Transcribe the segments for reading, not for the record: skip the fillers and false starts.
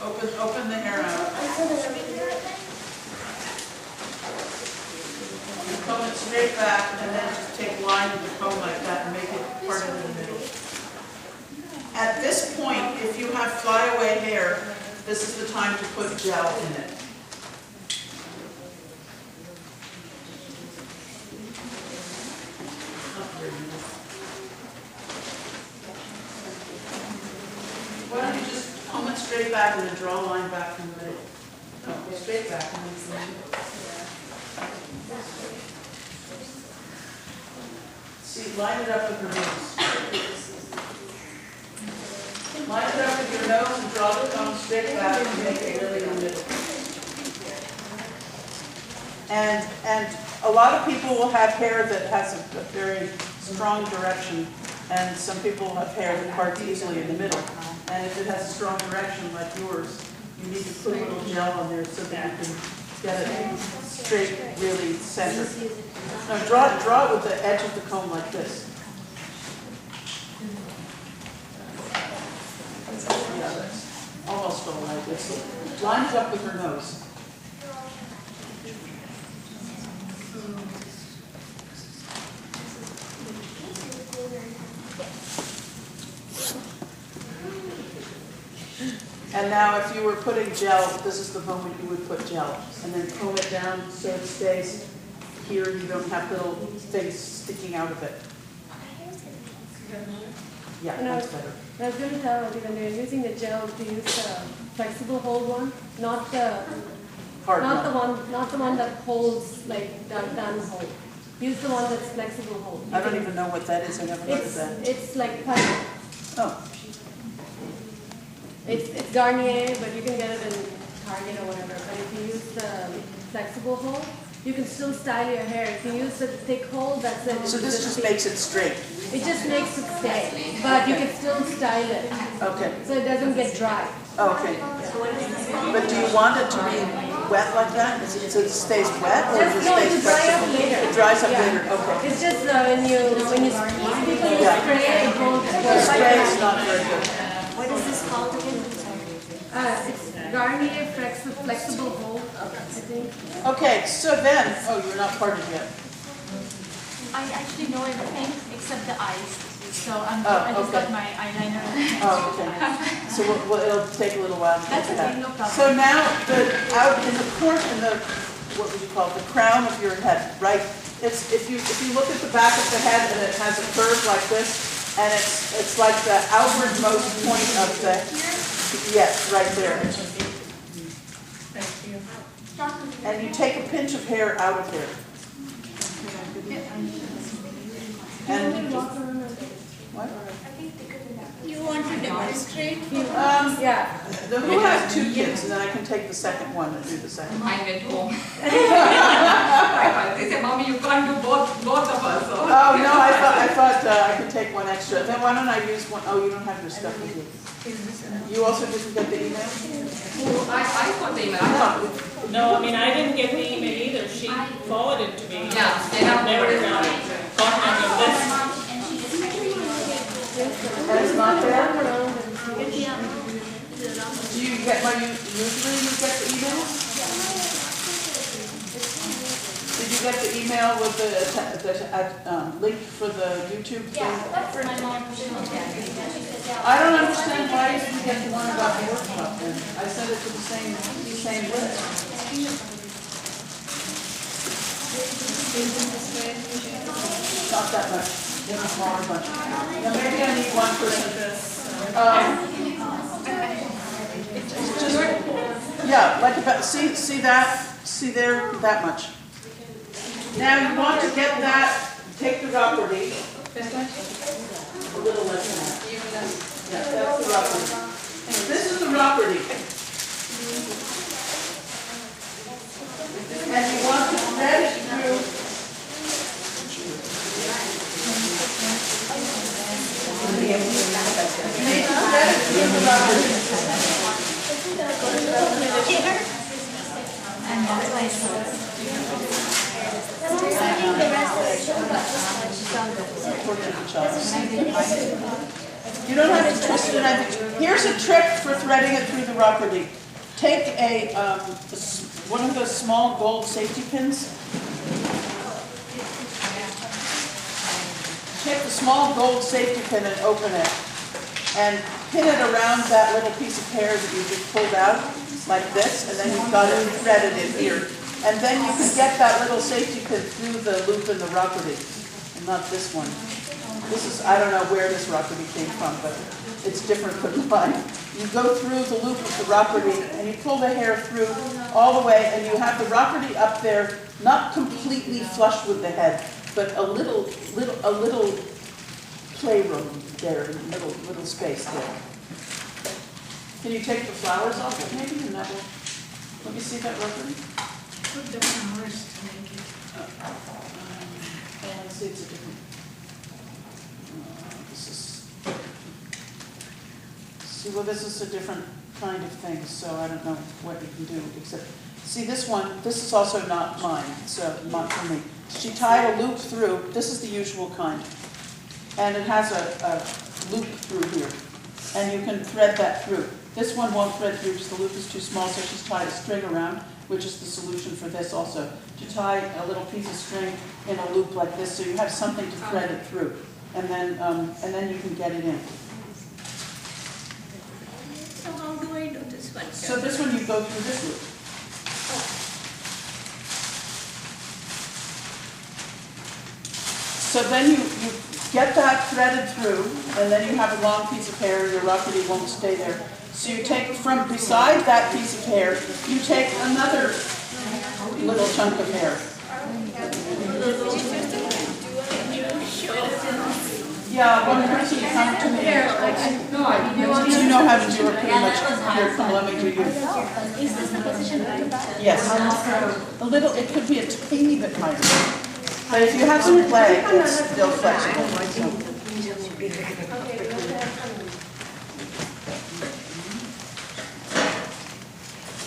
Open the hair out. You comb it straight back and then just take line with the comb like that and make it parted in the middle. At this point, if you have flyaway hair, this is the time to put gel in it. Why don't you just comb it straight back and then draw a line back from the middle? No, go straight back and then see, line it up with your nose. Line it up with your nose and draw the comb straight back and make it really in the middle. And a lot of people will have hair that has a very strong direction, and some people have hair that parts easily in the middle. And if it has a strong direction like yours, you need to put a little gel on there so that you can get it straight, really centered. Now draw it with the edge of the comb like this. Yeah, that's almost all like this. Line it up with her nose. And now if you were putting gel, this is the moment you would put gel. And then comb it down so it stays here. You don't have little things sticking out of it. Yeah, that's better. I was going to tell you, when you're using the gel, to use the flexible hold one, not the one that holds like done hold. Use the one that's flexible hold. I don't even know what that is. I never heard of that. It's like putty. Oh. It's Garnier, but you can get it in Target or whatever. But if you use the flexible hold, you can still style your hair. If you use the thick hold, that's it. So this just makes it straight? It just makes it stay, but you can still style it. Okay. So it doesn't get dry. Okay. But do you want it to be wet like that? So it stays wet, or Just, no, it dries up later. It dries up later. Okay. It's just when you spray, it won't. The spray is not very good. What is this called again? It's Garnier flexible hold, I think. Okay, so then, oh, you're not parted yet. I actually know everything except the eyes. So I just okay. got my eyeliner. Oh, okay. So it'll take a little while to get That's that. okay, no problem. So now, out in the what would you call it, the crown of your head, right? It's if you look at the back of the head and it has a curve like this, and it's like the outwardmost point of the, yes, right there. And you take a pinch of hair out of there. And what? You want to demonstrate? Yeah. Who has 2 kids, and then I can take the second one and do the second one. I went home. They said, Mommy, you can't do both of us. So. Oh, no, I thought I could take one extra. Then why don't I use one? Oh, you don't have your stuff with you. You also didn't get the email? I got the email. No, I mean, I didn't get the email either. She forwarded it to me. Yeah, they have never gotten on your list. And it's not there? Do you get usually you get the email? Did you get the email with the link for the YouTube thing? Yeah, that's my mom. I don't understand why you didn't get the one about the workshop then. I sent it to the same list. Not that much. It's a smaller bunch. Now maybe I need one person. Just, yeah, like about, see that? See there? That much. Now you want to get that, take the rakodi. A little less than that. Yeah, that's the rakodi. This is the rakodi. And you want to thread it through. You need to thread it through the rakodi. And that's why it's I'm sending the rest of the show, but this one. You don't have to twist it or anything. Here's a trick for threading it through the rakodi. Take one of those small gold safety pins. Take the small gold safety pin and open it. And pin it around that little piece of hair that you just pulled out, like this, and then you've got it threaded in here. And then you can get that little safety pin through the loop in the rakodi, and not this one. This is, I don't know where this rakodi came from, but it's different than mine. You go through the loop of the rakodi, and you pull the hair through all the way, and you have the rakodi up there, not completely flush with the head, but a little playroom there, in the little space there. Can you take the flowers off it maybe? And that will, let me see that rakodi. Put the flowers to make it. Let's see, it's a different. This is a different kind of thing, so I don't know what you can do except. See, this one, this is also not mine, so not for me. She tied a loop through, this is the usual kind, and it has a loop through here, and you can thread that through. This one won't thread through because the loop is too small, so she's tied a string around, which is the solution for this also. To tie a little piece of string in a loop like this, so you have something to thread it through, and then you can get it in. So how do I do this one? So this one you go through this loop. So then you get that threaded through, and then you have a long piece of hair, your rakodi won't stay there. So you take from beside that piece of hair, you take another little chunk of hair. Yeah, one person come to me. You know how to do it pretty much. Here, come, let me do you. Is this the position that you're back? Yes. A little, it could be a teeny bit higher. But if you have some play, it's still flexible.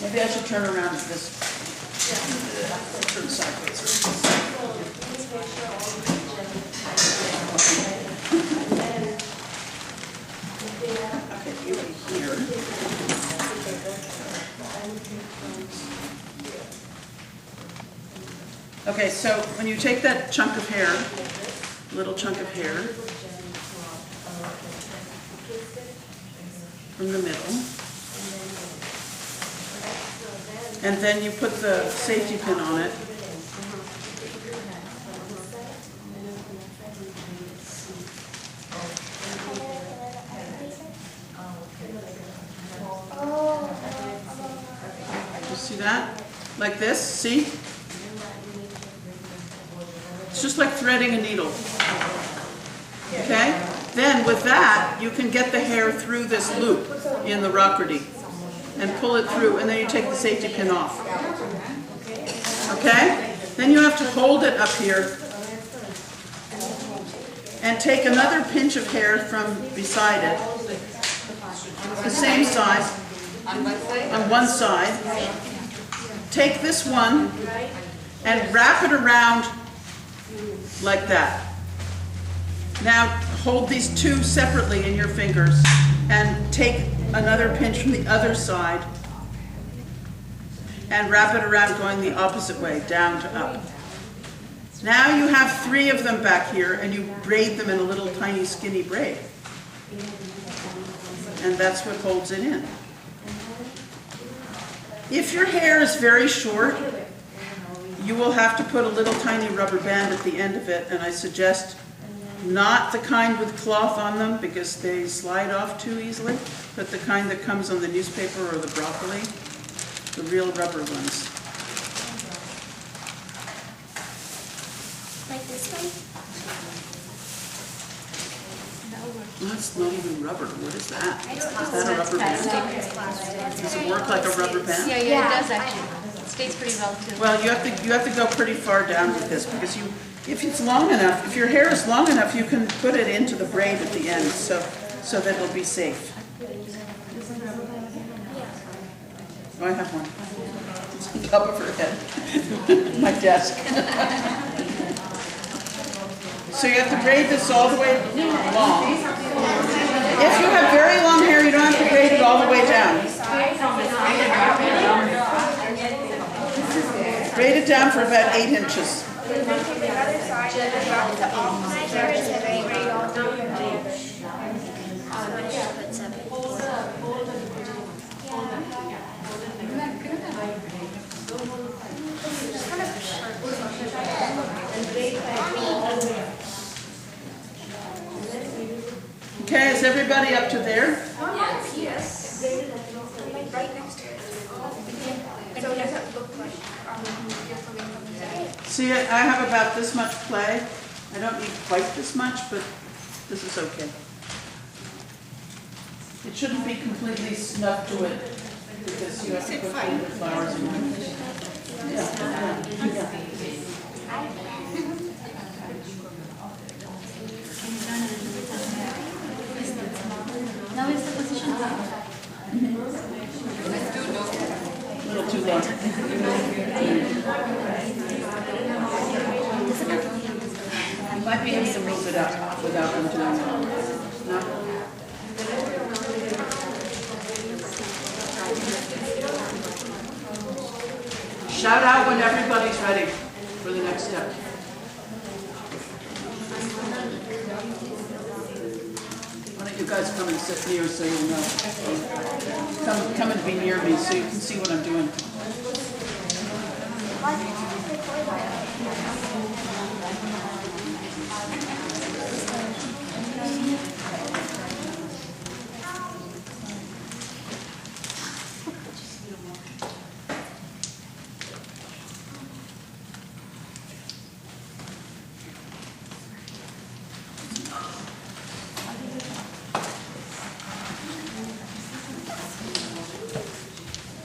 Maybe I should turn around this. Turn sideways. Okay, you here. Okay, so when you take that chunk of hair, little chunk of hair from the middle, and then you put the safety pin on it. You see that? Like this, see? It's just like threading a needle. Okay? Then with that, you can get the hair through this loop in the rakodi and pull it through, and then you take the safety pin off. Okay? Then you have to hold it up here and take another pinch of hair from beside it, the same size, on one side. Take this one and wrap it around like that. Now hold these two separately in your fingers and take another pinch from the other side and wrap it around going the opposite way, down to up. Now you have 3 of them back here and you braid them in a little tiny skinny braid. And that's what holds it in. If your hair is very short, you will have to put a little tiny rubber band at the end of it, and I suggest not the kind with cloth on them because they slide off too easily, but the kind that comes on the newspaper or the broccoli, the real rubber ones. Like this one? That's not even rubber. What is that? Is that a rubber band? Does it work like a rubber band? Yeah, it does actually. It stays pretty well too. Well, you have to go pretty far down with this because if it's long enough, if your hair is long enough, you can put it into the braid at the end, so that it'll be safe. Oh, I have one. It's on top of her head. My desk. So you have to braid this all the way long. If you have very long hair, you don't have to braid it all the way down. Braid it down for about 8 inches. Okay, is everybody up to there? See, I have about this much play. I don't need quite this much, but this is okay. It shouldn't be completely snuck to it because you have to put the flowers in it. Yeah. Now is the position. A little too low. You might be able to move it up without them doing it. No? Shout out when everybody's ready for the next step. Why don't you guys come and sit near so you know. Come and be near me so you can see what I'm doing.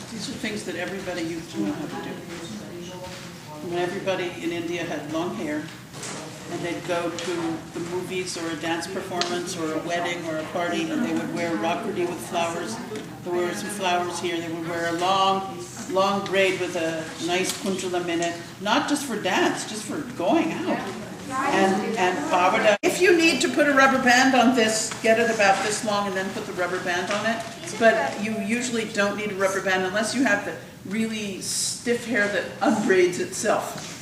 These are things that everybody used to know how to do. When everybody in India had long hair, and they'd go to the movies or a dance performance or a wedding or a party, and they would wear rakodi with flowers. There were some flowers here. They would wear a long braid with a nice Kunjiraman in it, not just for dance, just for going out. And pavada. If you need to put a rubber band on this, get it about this long and then put the rubber band on it. But you usually don't need a rubber band unless you have the really stiff hair that unbraids itself.